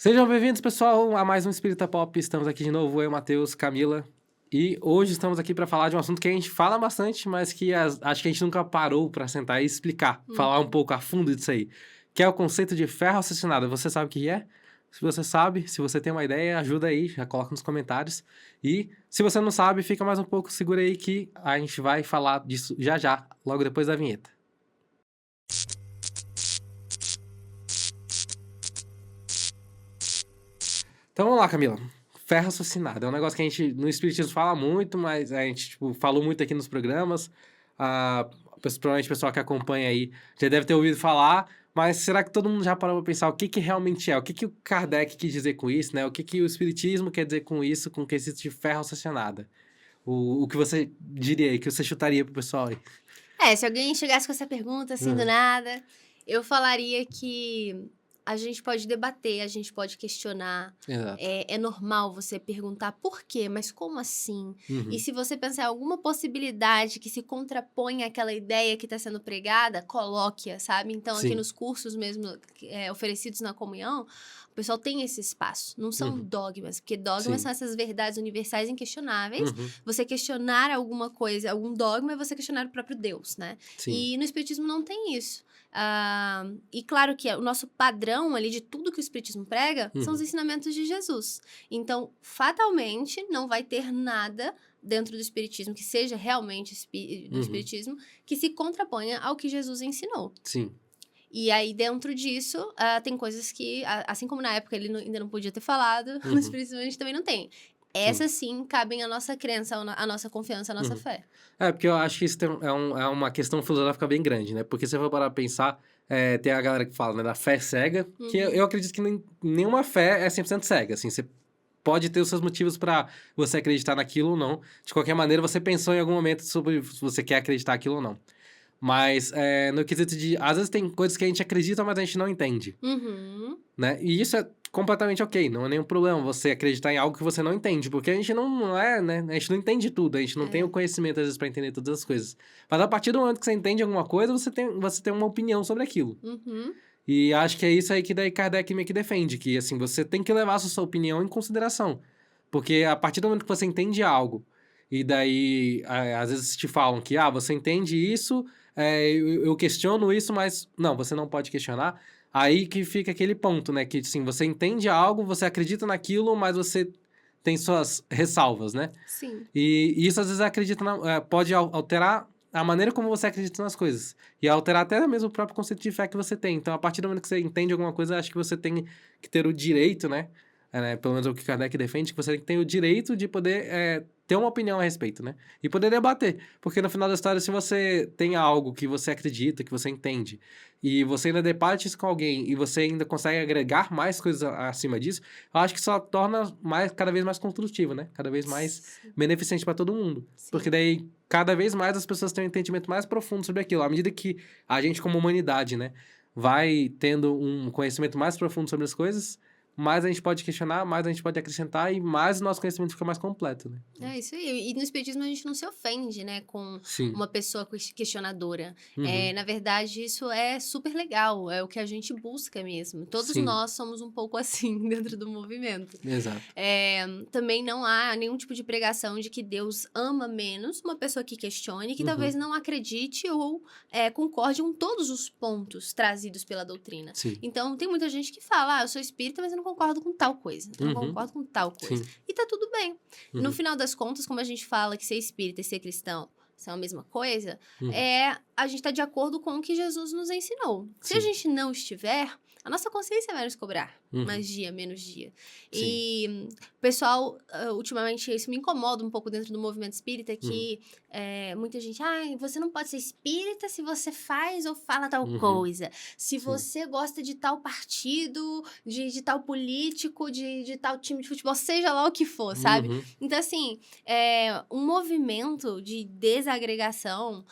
Sejam bem-vindos, pessoal, a mais um Espírita Pop. Estamos aqui de novo, eu, Matheus, Camila. E hoje estamos aqui para falar de um assunto que a gente fala bastante, mas que acho que a gente nunca parou para sentar e explicar, falar um pouco a fundo disso aí, que é o conceito de fé raciocinada. Você sabe o que é? Se você sabe, se você tem uma ideia, ajuda aí, já coloca nos comentários. E se você não sabe, fica mais um pouco, segura aí que a gente vai falar disso já já, logo depois da vinheta. Então vamos lá, Camila. Fé raciocinada. É um negócio que a gente, no Espiritismo, fala muito, mas a gente, falou muito aqui nos programas. Provavelmente o pessoal que acompanha aí já deve ter ouvido falar, mas será que todo mundo já parou para pensar o que realmente é? O que o Kardec quis dizer com isso, né? O que o Espiritismo quer dizer com isso, com o quesito de fé raciocinada? O que você diria aí, que você chutaria pro pessoal aí? Se alguém chegasse com essa pergunta, assim, do nada, eu falaria que a gente pode debater, a gente pode questionar. Exato. É normal você perguntar por quê, mas como assim? Uhum. E se você pensar em alguma possibilidade que se contrapõe àquela ideia que está sendo pregada, coloque-a, sabe? Então, aqui Sim. nos cursos mesmo oferecidos na comunhão, o pessoal tem esse espaço. Não são dogmas, porque dogmas Sim. são essas verdades universais inquestionáveis. Uhum. Você questionar alguma coisa, algum dogma, é você questionar o próprio Deus, né? Sim. E no Espiritismo não tem isso. E claro que o nosso padrão ali de tudo que o Espiritismo prega são os ensinamentos de Jesus. Então, fatalmente, não vai ter nada dentro do Espiritismo que seja realmente do Espiritismo que se contraponha ao que Jesus ensinou. Sim. E aí, dentro disso, tem coisas que, assim como na época ele ainda não podia ter falado, no Espiritismo a gente também não tem. Essas sim cabem à nossa crença, à nossa confiança, à nossa fé. Porque eu acho que isso é uma questão filosófica bem grande, né? Porque se você for parar pra pensar, tem a galera que fala, né, da fé cega, que eu acredito que nenhuma fé é 100% cega, assim, você pode ter os seus motivos pra você acreditar naquilo ou não. De qualquer maneira, você pensou em algum momento sobre se você quer acreditar naquilo ou não. Mas, no quesito de... Às vezes tem coisas que a gente acredita, mas a gente não entende, né? E isso é completamente ok, não é nenhum problema você acreditar em algo que você não entende, porque a gente não é, né? A gente não entende tudo, a gente não tem o conhecimento, às vezes, pra entender todas as coisas. Mas a partir do momento que você entende alguma coisa, você tem uma opinião sobre aquilo. E acho que é isso aí que daí Kardec meio que defende, que, assim, você tem que levar a sua opinião em consideração. Porque a partir do momento que você entende algo, e daí, às vezes te falam que, você entende isso, eu questiono isso, mas não, você não pode questionar. Aí que fica aquele ponto, né? Que, assim, você entende algo, você acredita naquilo, mas você tem suas ressalvas, né? Sim. E isso, às vezes, pode alterar a maneira como você acredita nas coisas. E alterar até mesmo o próprio conceito de fé que você tem. Então, a partir do momento que você entende alguma coisa, acho que você tem que ter o direito, né? Pelo menos é o que Kardec defende, que você tem que ter o direito de poder ter uma opinião a respeito, né? E poder debater. Porque no final da história, se você tem algo que você acredita, que você entende, e você ainda debate isso com alguém, e você ainda consegue agregar mais coisas acima disso, eu acho que só torna cada vez mais construtivo, né? Cada vez mais beneficente para todo mundo. Sim. Porque daí, cada vez mais as pessoas têm um entendimento mais profundo sobre aquilo. À medida que a gente, como humanidade, né, vai tendo um conhecimento mais profundo sobre as coisas, mais a gente pode questionar, mais a gente pode acrescentar e mais o nosso conhecimento fica mais completo, né? É isso aí. E no Espiritismo a gente não se ofende, né, com Sim. uma pessoa questionadora. Na verdade, isso é super legal, é o que a gente busca mesmo. Todos Sim. nós somos um pouco assim dentro do movimento. Exato. Também não há nenhum tipo de pregação de que Deus ama menos uma pessoa que questione, que talvez não acredite ou concorde com todos os pontos trazidos pela doutrina. Sim. Então, tem muita gente que fala, eu sou espírita, mas eu não concordo com tal coisa. Eu não concordo com tal coisa. Sim. E tá tudo bem. No final das contas, como a gente fala que ser espírita e ser cristão são a mesma coisa, a gente tá de acordo com o que Jesus nos ensinou. Se a gente não estiver, a nossa consciência vai nos cobrar. Mais dia, menos dia. Sim. E o pessoal, ultimamente, isso me incomoda um pouco dentro do movimento espírita, que muita gente, você não pode ser espírita se você faz ou fala tal coisa. Se você gosta de tal partido, de tal político, de tal time de futebol, seja lá o que for, sabe? Então, assim, um movimento de desagregação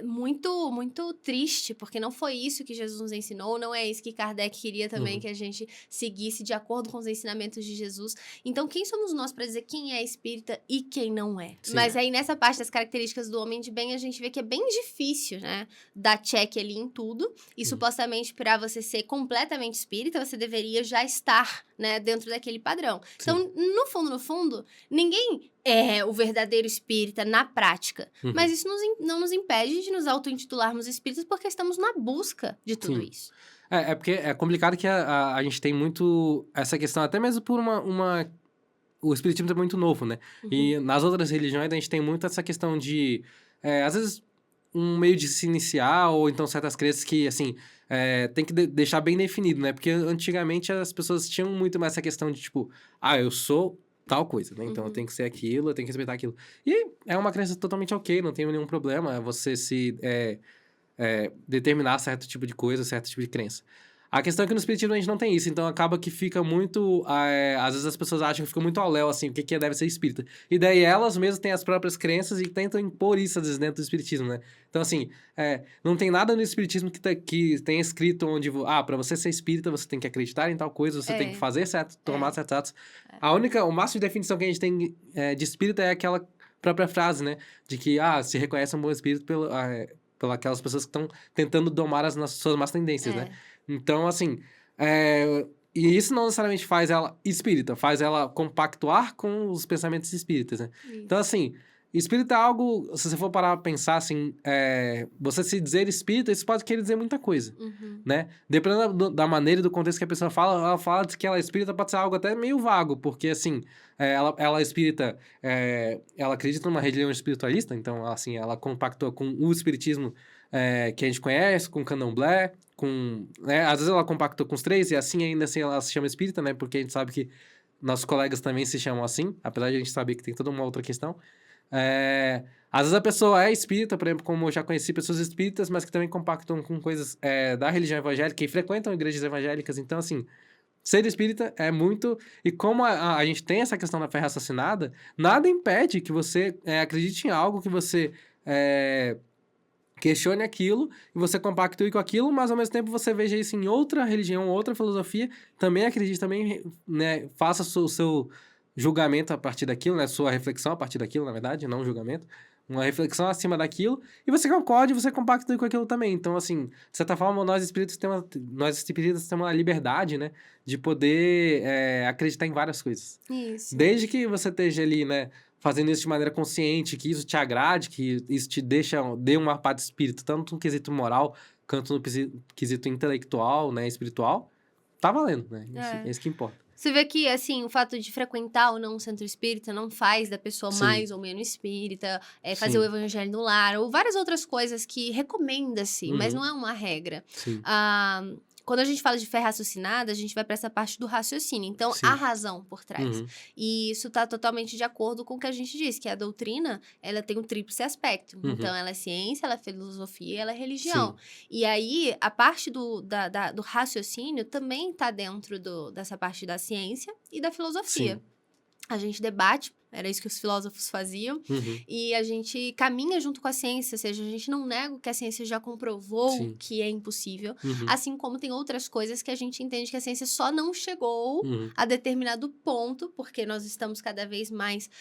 muito, muito triste, porque não foi isso que Jesus nos ensinou, não é isso que Kardec queria também, que a gente seguisse de acordo com os ensinamentos de Jesus. Então, quem somos nós para dizer quem é espírita e quem não é? Sim. Mas aí, nessa parte das características do homem de bem, a gente vê que é bem difícil, né? Dar check ali em tudo. E, supostamente, para você ser completamente espírita, você deveria já estar, né, dentro daquele padrão. Sim. Então, no fundo, ninguém é o verdadeiro espírita na prática. Mas isso não nos impede de nos auto-intitularmos espíritas, porque estamos na busca de tudo isso. Porque é complicado que a gente tem muito essa questão, até mesmo por o espiritismo é muito novo, né? E nas outras religiões a gente tem muito essa questão de, às vezes, um meio de se iniciar, ou então certas crenças que, assim, tem que deixar bem definido, né? Porque antigamente as pessoas tinham muito mais essa questão de, tipo, eu sou tal coisa, né? Então eu tenho que ser aquilo, eu tenho que respeitar aquilo. E é uma crença totalmente ok, não tem nenhum problema você se determinar certo tipo de coisa, certo tipo de crença. A questão é que no espiritismo a gente não tem isso, então acaba que fica muito... às vezes as pessoas acham que fica muito ao léu, assim, o que deve ser espírita. E daí elas mesmas têm as próprias crenças e tentam impor isso, às vezes, dentro do espiritismo, né? Então, assim, não tem nada no espiritismo que tenha escrito onde... para você ser espírita, você tem que acreditar em tal coisa, você tem que fazer certo, tomar certos atos. O máximo de definição que a gente tem de espírita é aquela própria frase, né? De que, se reconhece um bom espírito pelas aquelas pessoas que estão tentando domar as suas más tendências, né? Então, assim, e isso não necessariamente faz ela espírita, faz ela compactuar com os pensamentos espíritas, né? Isso. Então, assim, espírita é algo, se você for parar pra pensar, assim, você se dizer espírita, isso pode querer dizer muita coisa, né? Dependendo da maneira e do contexto que a pessoa fala, ela fala de que ela é espírita pode ser algo até meio vago, porque, assim, ela é espírita, ela acredita numa religião espiritualista, então, assim, ela compactua com o espiritismo que a gente conhece, com o candomblé, às vezes ela compactua com os três, e assim, ainda assim, ela se chama espírita, né? Porque a gente sabe que nossos colegas também se chamam assim, apesar de a gente saber que tem toda uma outra questão. Às vezes a pessoa é espírita, por exemplo, como eu já conheci pessoas espíritas, mas que também compactam com coisas da religião evangélica e frequentam igrejas evangélicas. Então, assim, ser espírita é muito... E como a gente tem essa questão da fé raciocinada, nada impede que você acredite em algo, que você questione aquilo e você compactue com aquilo, mas ao mesmo tempo você veja isso em outra religião, outra filosofia, também acredite, também, né, faça o seu julgamento a partir daquilo, né, sua reflexão a partir daquilo, na verdade, não julgamento, uma reflexão acima daquilo, e você concorde, você compactue com aquilo também. Então, assim, de certa forma, nós espíritas temos uma liberdade, né, de poder acreditar em várias coisas. Isso. Desde que você esteja ali, né, fazendo isso de maneira consciente, que isso te agrade, que isso te dê uma paz de espírito, tanto no quesito moral, quanto no quesito intelectual, né, espiritual, tá valendo, né? É isso que importa. Você vê que, assim, o fato de frequentar ou não um centro espírita não faz da pessoa mais ou menos espírita, fazer o evangelho no lar, ou várias outras coisas que recomenda-se, mas não é uma regra. Sim. Quando a gente fala de fé raciocinada, a gente vai para essa parte do raciocínio. Então, há razão por trás. E isso está totalmente de acordo com o que a gente diz, que a doutrina, ela tem um tríplice aspecto. Então, ela é ciência, ela é filosofia, ela é religião. Sim. E aí, a parte do raciocínio também está dentro dessa parte da ciência e da filosofia. Sim. A gente debate, era isso que os filósofos faziam, e a gente caminha junto com a ciência, ou seja, a gente não nega o que a ciência já comprovou que é impossível, assim como tem outras coisas que a gente entende que a ciência só não chegou a determinado ponto, porque nós estamos cada vez mais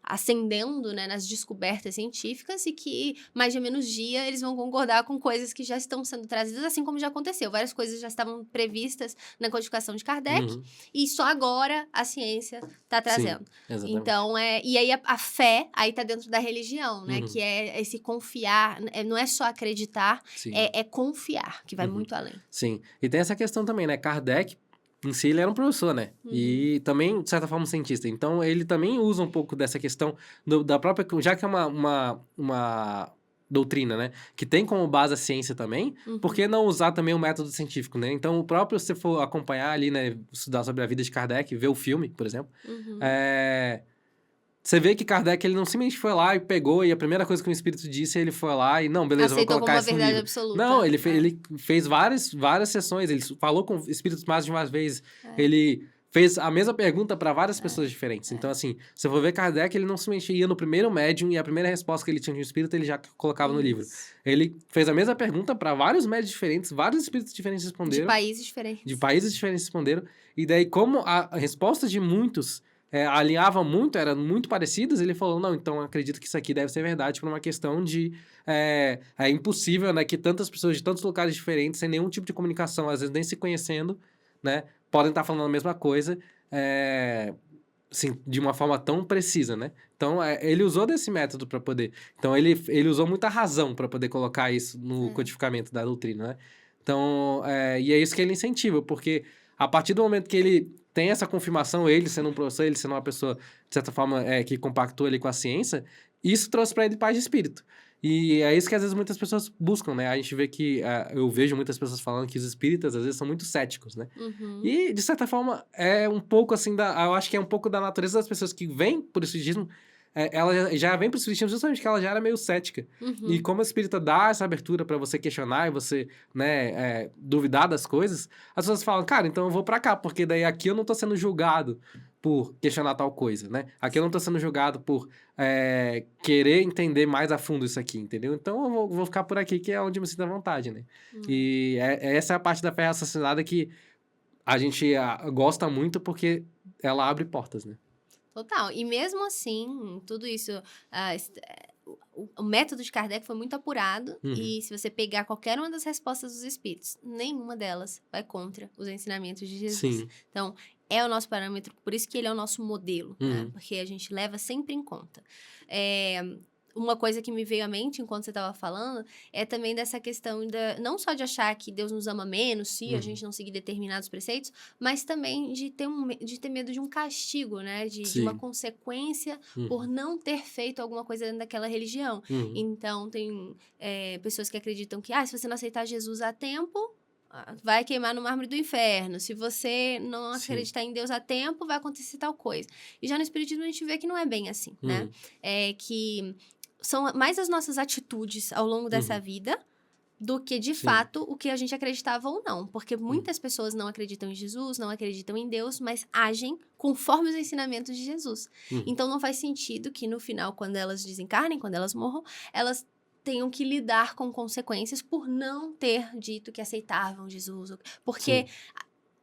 ascendendo, né, nas descobertas científicas, e que mais de menos dia eles vão concordar com coisas que já estão sendo trazidas, assim como já aconteceu. Várias coisas já estavam previstas na codificação de Kardec, e só agora a ciência está trazendo. Sim, então, e aí a fé, aí tá dentro da religião, né? Que é esse confiar, não é só acreditar, é confiar, que vai muito além. Sim, e tem essa questão também, né? Kardec, em si, ele era um professor, né? E também, de certa forma, um cientista. Então, ele também usa um pouco dessa questão da própria... Já que é uma doutrina, né? Que tem como base a ciência também, por que não usar também o método científico, né? Então, o próprio, se você for acompanhar ali, né? Estudar sobre a vida de Kardec, ver o filme, por exemplo, você vê que Kardec, ele não simplesmente foi lá e pegou, e a primeira coisa que o espírito disse, ele foi lá e, não, beleza, aceitou vou colocar isso no livro. Absoluta. Não, ele fez várias sessões, ele falou com espíritos mais de uma vez, ele fez a mesma pergunta para várias pessoas diferentes. Então, assim, se eu for ver Kardec, ele não simplesmente ia no primeiro médium e a primeira resposta que ele tinha de um espírito, ele já colocava no livro. Ele fez a mesma pergunta para vários médios diferentes, vários espíritos diferentes responderam. De países diferentes responderam. E daí, como a resposta de muitos alinhava muito, eram muito parecidas, ele falou, não, então acredito que isso aqui deve ser verdade por uma questão de... É impossível, né, que tantas pessoas de tantos lugares diferentes, sem nenhum tipo de comunicação, às vezes nem se conhecendo, né, podem estar falando a mesma coisa, assim, de uma forma tão precisa, né? Então, ele usou desse método para poder... Então, ele usou muita razão para poder colocar isso no codificamento da doutrina, né? Então, e é isso que ele incentiva, porque a partir do momento que ele tem essa confirmação, ele sendo um professor, ele sendo uma pessoa, de certa forma, que compactua ali com a ciência, isso trouxe para ele paz de espírito. E é isso que às vezes muitas pessoas buscam, né? A gente vê que... eu vejo muitas pessoas falando que os espíritas às vezes são muito céticos, né? E, de certa forma, é um pouco assim eu acho que é um pouco da natureza das pessoas que vêm por espiritismo. Ela já vem pro espiritismo justamente porque ela já era meio cética. E como a espírita dá essa abertura para você questionar e você, né, duvidar das coisas, as pessoas falam, cara, então eu vou para cá, porque daí aqui eu não tô sendo julgado por questionar tal coisa, né? Aqui eu não tô sendo julgado por querer entender mais a fundo isso aqui, entendeu? Então eu vou ficar por aqui, que é onde eu me sinto à vontade, né? E essa é a parte da fé raciocinada que a gente gosta muito porque ela abre portas, né? Total. E mesmo assim, tudo isso... o método de Kardec foi muito apurado e se você pegar qualquer uma das respostas dos espíritos, nenhuma delas vai contra os ensinamentos de Jesus. Sim. Então, é o nosso parâmetro, por isso que ele é o nosso modelo, né? Porque a gente leva sempre em conta. Uma coisa que me veio à mente enquanto você estava falando é também dessa questão não só de achar que Deus nos ama menos se a gente não seguir determinados preceitos, mas também de ter medo de um castigo, né? De uma consequência por não ter feito alguma coisa dentro daquela religião. Então, tem pessoas que acreditam que se você não aceitar Jesus a tempo, vai queimar no mármore do inferno. Se você não acreditar em Deus a tempo, vai acontecer tal coisa. E já no Espiritismo a gente vê que não é bem assim, né? Que são mais as nossas atitudes ao longo dessa vida do que, de fato, o que a gente acreditava ou não. Porque muitas pessoas não acreditam em Jesus, não acreditam em Deus, mas agem conforme os ensinamentos de Jesus. Então, não faz sentido que, no final, quando elas desencarnem, quando elas morram, elas tenham que lidar com consequências por não ter dito que aceitavam Jesus. Porque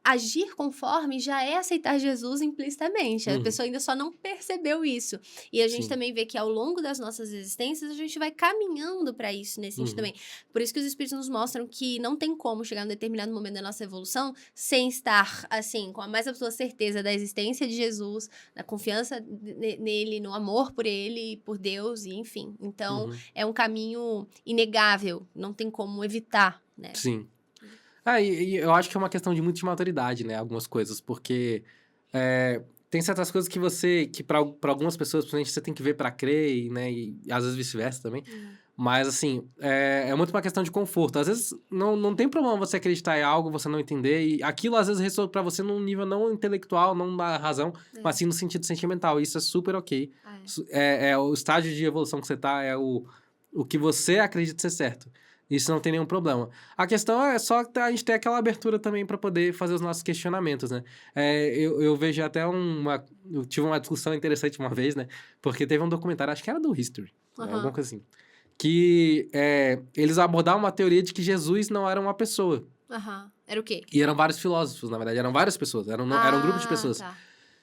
agir conforme já é aceitar Jesus implicitamente. A pessoa ainda só não percebeu isso. E a gente também vê que ao longo das nossas existências, a gente vai caminhando para isso nesse sentido também. Por isso que os espíritos nos mostram que não tem como chegar num determinado momento da nossa evolução sem estar, assim, com a mais absoluta certeza da existência de Jesus, na confiança nele, no amor por ele, por Deus, e enfim. Então, é um caminho inegável, não tem como evitar, né? Sim. E eu acho que é uma questão de muito de maturidade, né? Algumas coisas, porque tem certas coisas que para algumas pessoas, principalmente, você tem que ver para crer, né? E às vezes vice-versa também. Mas, assim, é muito uma questão de conforto. Às vezes, não tem problema você acreditar em algo, você não entender, e aquilo, às vezes, ressoa pra você num nível não intelectual, não da razão, mas sim no sentido sentimental. Isso é super ok. O estágio de evolução que você tá, o que você acredita ser certo. Isso não tem nenhum problema. A questão é só a gente ter aquela abertura também para poder fazer os nossos questionamentos, né? Eu vejo até eu tive uma discussão interessante uma vez, né? Porque teve um documentário, acho que era do History, né? Alguma coisa assim. Que eles abordavam uma teoria de que Jesus não era uma pessoa. Era o quê? E eram vários filósofos, na verdade. Eram várias pessoas. Era um grupo de pessoas. Tá.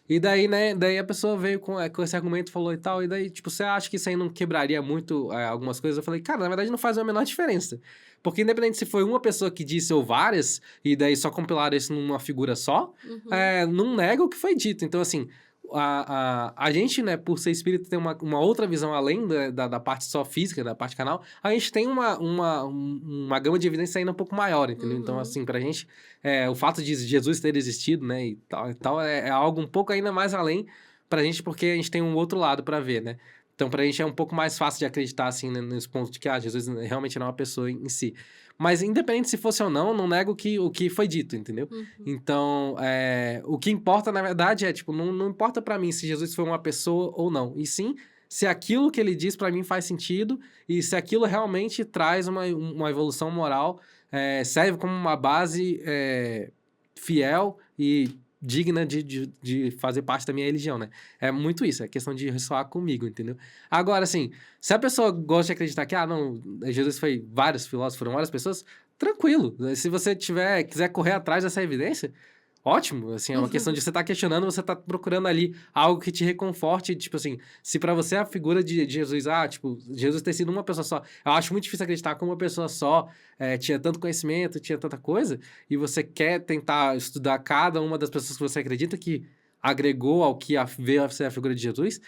E daí, né, daí a pessoa veio com esse argumento, falou e tal, e daí, tipo, você acha que isso aí não quebraria muito algumas coisas? Eu falei, cara, na verdade não faz a menor diferença. Porque independente se foi uma pessoa que disse ou várias, e daí só compilaram isso numa figura só, não nega o que foi dito. Então, assim, a gente, né, por ser espírita, tem uma outra visão além da parte só física, da parte canal, a gente tem uma gama de evidência ainda um pouco maior, entendeu? Então, assim, pra gente, o fato de Jesus ter existido, né, e tal é algo um pouco ainda mais além pra gente, porque a gente tem um outro lado pra ver, né? Então, pra gente é um pouco mais fácil de acreditar, assim, né, nesse ponto de que, Jesus realmente não é uma pessoa em si. Mas, independente se fosse ou não nego o que foi dito, entendeu? Então, o que importa, na verdade, tipo, não importa pra mim se Jesus foi uma pessoa ou não. E sim, se aquilo que ele diz pra mim faz sentido e se aquilo realmente traz uma evolução moral, serve como uma base fiel e digna de fazer parte da minha religião, né? É muito isso, é questão de ressoar comigo, entendeu? Agora, assim, se a pessoa gosta de acreditar que, não, Jesus foi vários filósofos, foram várias pessoas, tranquilo. Se você quiser correr atrás dessa evidência, ótimo, assim, é uma questão de você estar questionando, você tá procurando ali algo que te reconforte, tipo assim, se pra você a figura de Jesus, tipo, Jesus ter sido uma pessoa só, eu acho muito difícil acreditar que uma pessoa só tinha tanto conhecimento, tinha tanta coisa, e você quer tentar estudar cada uma das pessoas que você acredita que agregou ao que veio a ser a figura de Jesus,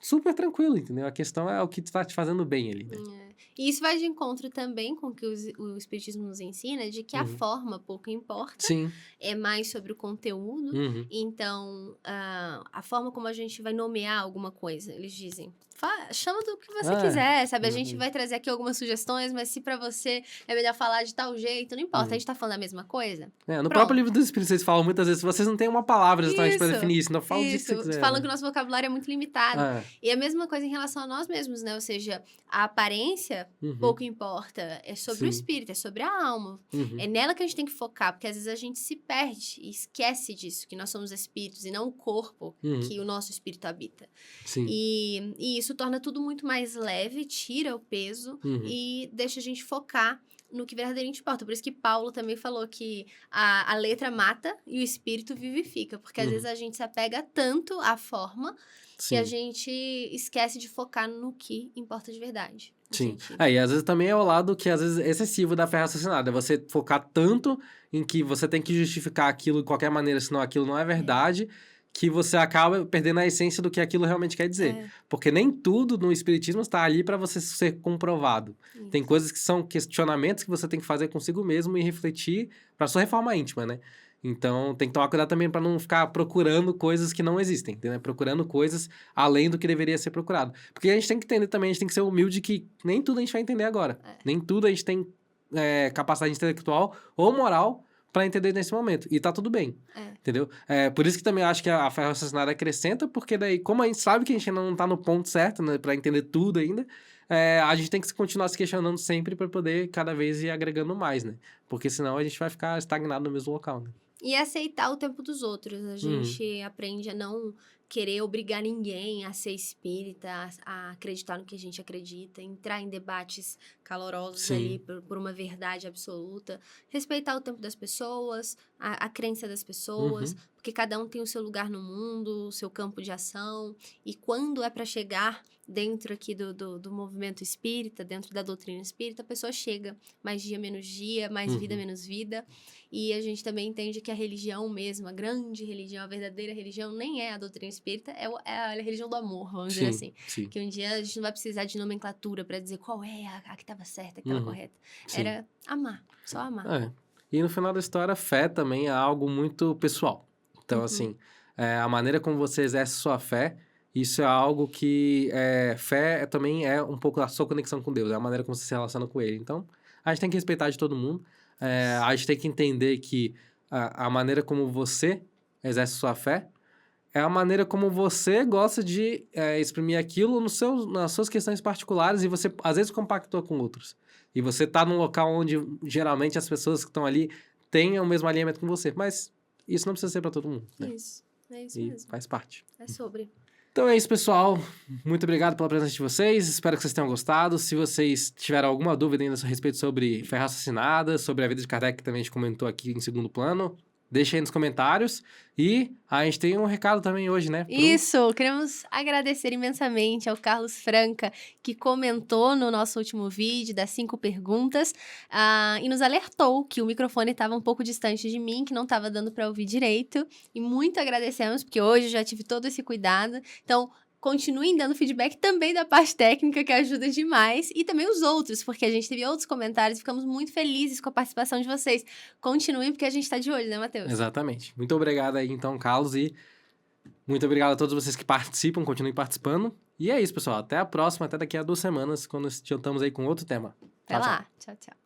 super tranquilo, entendeu? A questão é o que tá te fazendo bem ali, né? E isso vai de encontro também com o que o Espiritismo nos ensina, de que a forma pouco importa. Sim. É mais sobre o conteúdo. Então, a forma como a gente vai nomear alguma coisa, eles dizem, chama do que você quiser, sabe? A gente vai trazer aqui algumas sugestões, mas se pra você é melhor falar de tal jeito, não importa, a gente tá falando a mesma coisa. No próprio livro dos Espíritos, eles falam muitas vezes, vocês não têm uma palavra exatamente pra definir isso, não fala o que você quiser. Falam que o nosso vocabulário é muito limitado. E a mesma coisa em relação a nós mesmos, né? Ou seja, a aparência pouco importa, é sobre o espírito, é sobre a alma. É nela que a gente tem que focar, porque às vezes a gente se perde e esquece disso, que nós somos espíritos e não o corpo que o nosso espírito habita. Sim. E isso torna tudo muito mais leve, tira o peso e deixa a gente focar no que verdadeiramente importa. Por isso que Paulo também falou que a letra mata e o espírito vivifica. Porque às vezes a gente se apega tanto à forma que a gente esquece de focar no que importa de verdade. Sim. E às vezes também é o lado que às vezes é excessivo da fé raciocinada. É você focar tanto em que você tem que justificar aquilo de qualquer maneira, senão aquilo não é verdade, que você acaba perdendo a essência do que aquilo realmente quer dizer. Porque nem tudo no espiritismo está ali para você ser comprovado. Tem coisas que são questionamentos que você tem que fazer consigo mesmo e refletir para sua reforma íntima, né? Então, tem que tomar cuidado também para não ficar procurando coisas que não existem, entendeu? Procurando coisas além do que deveria ser procurado. Porque a gente tem que entender também, a gente tem que ser humilde que nem tudo a gente vai entender agora. Nem tudo a gente tem capacidade intelectual ou moral para entender nesse momento. E tá tudo bem, entendeu? Por isso que também acho que a fé raciocinada acrescenta, porque daí, como a gente sabe que a gente ainda não tá no ponto certo, né, para entender tudo ainda, a gente tem que continuar se questionando sempre para poder cada vez ir agregando mais, né? Porque senão a gente vai ficar estagnado no mesmo local, né? E aceitar o tempo dos outros. A gente aprende a não querer obrigar ninguém a ser espírita, a acreditar no que a gente acredita, entrar em debates calorosos ali por uma verdade absoluta. Respeitar o tempo das pessoas, a crença das pessoas, porque cada um tem o seu lugar no mundo, o seu campo de ação. E quando é para chegar dentro aqui do movimento espírita, dentro da doutrina espírita, a pessoa chega. Mais dia, menos dia, mais vida, menos vida. E a gente também entende que a religião mesmo, a grande religião, a verdadeira religião, nem é a doutrina espírita, é a religião do amor, vamos dizer assim. Que um dia a gente não vai precisar de nomenclatura para dizer qual é a que estava certa, a que estava correta. Era amar, só amar. E no final da história, fé também é algo muito pessoal. Então, assim, a maneira como você exerce sua fé, isso é algo que... fé também é um pouco a sua conexão com Deus, é a maneira como você se relaciona com Ele. Então, a gente tem que respeitar de todo mundo. A gente tem que entender que a maneira como você exerce sua fé é a maneira como você gosta de exprimir aquilo nas suas questões particulares e você, às vezes, compactua com outros. E você tá num local onde, geralmente, as pessoas que estão ali têm o mesmo alinhamento com você. Mas isso não precisa ser para todo mundo, né? Isso, é isso e mesmo. Faz parte. É sobre. Então é isso, pessoal. Muito obrigado pela presença de vocês. Espero que vocês tenham gostado. Se vocês tiveram alguma dúvida ainda a respeito sobre fé raciocinada, sobre a vida de Kardec, que também a gente comentou aqui em segundo plano, deixa aí nos comentários. E a gente tem um recado também hoje, né? Isso, queremos agradecer imensamente ao Carlos Franca, que comentou no nosso último vídeo das 5 perguntas e nos alertou que o microfone estava um pouco distante de mim, que não estava dando para ouvir direito. E muito agradecemos, porque hoje eu já tive todo esse cuidado. Então, continuem dando feedback também da parte técnica, que ajuda demais, e também os outros, porque a gente teve outros comentários e ficamos muito felizes com a participação de vocês. Continuem, porque a gente está de olho, né, Matheus? Exatamente. Muito obrigado aí, então, Carlos, e muito obrigado a todos vocês que participam, continuem participando. E é isso, pessoal. Até a próxima, até daqui a 2 semanas, quando estamos aí com outro tema. Até lá. Tchau, tchau.